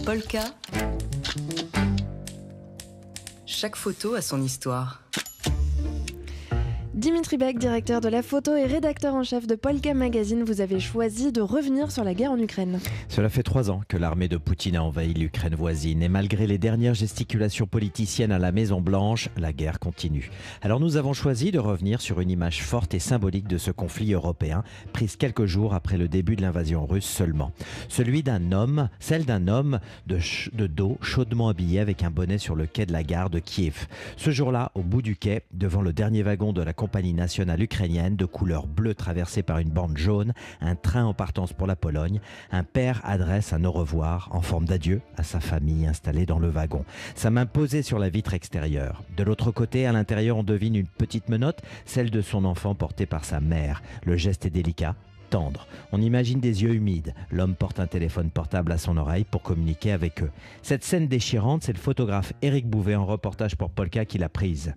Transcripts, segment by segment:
Polka. Chaque photo a son histoire. Dimitri Beck, directeur de la photo et rédacteur en chef de Polka Magazine, vous avez choisi de revenir sur la guerre en Ukraine. Cela fait 3 ans que l'armée de Poutine a envahi l'Ukraine voisine et malgré les dernières gesticulations politiciennes à la Maison-Blanche, la guerre continue. Alors nous avons choisi de revenir sur une image forte et symbolique de ce conflit européen, prise quelques jours après le début de l'invasion russe seulement. Celle d'un homme de dos chaudement habillé avec un bonnet sur le quai de la gare de Kiev. Ce jour-là, au bout du quai, devant le dernier wagon de la compagnie nationale ukrainienne de couleur bleue traversée par une bande jaune, un train en partance pour la Pologne, un père adresse un au revoir en forme d'adieu à sa famille installée dans le wagon. Sa main posée sur la vitre extérieure. De l'autre côté, à l'intérieur, on devine une petite menotte, celle de son enfant portée par sa mère. Le geste est délicat, tendre. On imagine des yeux humides. L'homme porte un téléphone portable à son oreille pour communiquer avec eux. Cette scène déchirante, c'est le photographe Éric Bouvet en reportage pour Polka qui l'a prise.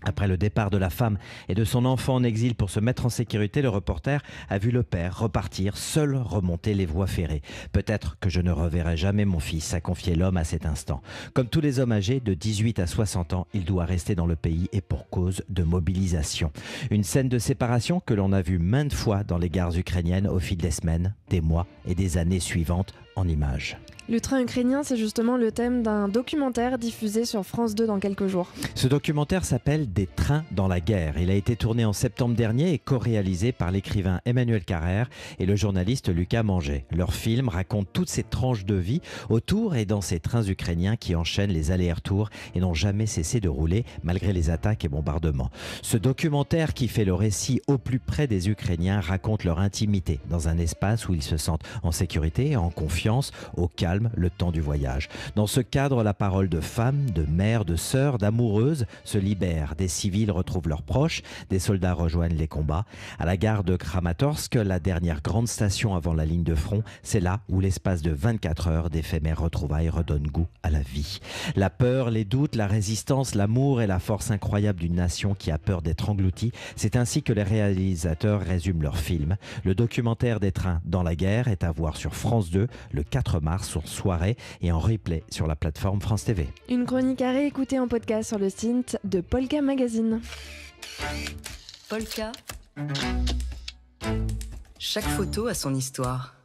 Après le départ de la femme et de son enfant en exil pour se mettre en sécurité, le reporter a vu le père repartir, seul remonter les voies ferrées. « Peut-être que je ne reverrai jamais mon fils », a confié l'homme à cet instant. Comme tous les hommes âgés de 18 à 60 ans, il doit rester dans le pays et pour cause de mobilisation. Une scène de séparation que l'on a vue maintes fois dans les gares ukrainiennes au fil des semaines, des mois et des années suivantes en images. Le train ukrainien, c'est justement le thème d'un documentaire diffusé sur France 2 dans quelques jours. Ce documentaire s'appelle « Des trains dans la guerre ». Il a été tourné en septembre dernier et co-réalisé par l'écrivain Emmanuel Carrère et le journaliste Lucas Manger. Leur film raconte toutes ces tranches de vie autour et dans ces trains ukrainiens qui enchaînent les allers-retours et n'ont jamais cessé de rouler malgré les attaques et bombardements. Ce documentaire qui fait le récit au plus près des Ukrainiens raconte leur intimité dans un espace où ils se sentent en sécurité, en confiance, au calme, le temps du voyage. Dans ce cadre, la parole de femmes, de mères, de sœurs, d'amoureuses se libère. Des civils retrouvent leurs proches, des soldats rejoignent les combats. À la gare de Kramatorsk, la dernière grande station avant la ligne de front, c'est là où l'espace de 24 heures d'éphémères retrouvailles redonne goût à la vie. La peur, les doutes, la résistance, l'amour et la force incroyable d'une nation qui a peur d'être engloutie, c'est ainsi que les réalisateurs résument leur film. Le documentaire des trains dans la guerre est à voir sur France 2 le 4 mars sur soirée et en replay sur la plateforme France TV. Une chronique à réécouter en podcast sur le site de Polka Magazine. Polka. Chaque photo a son histoire.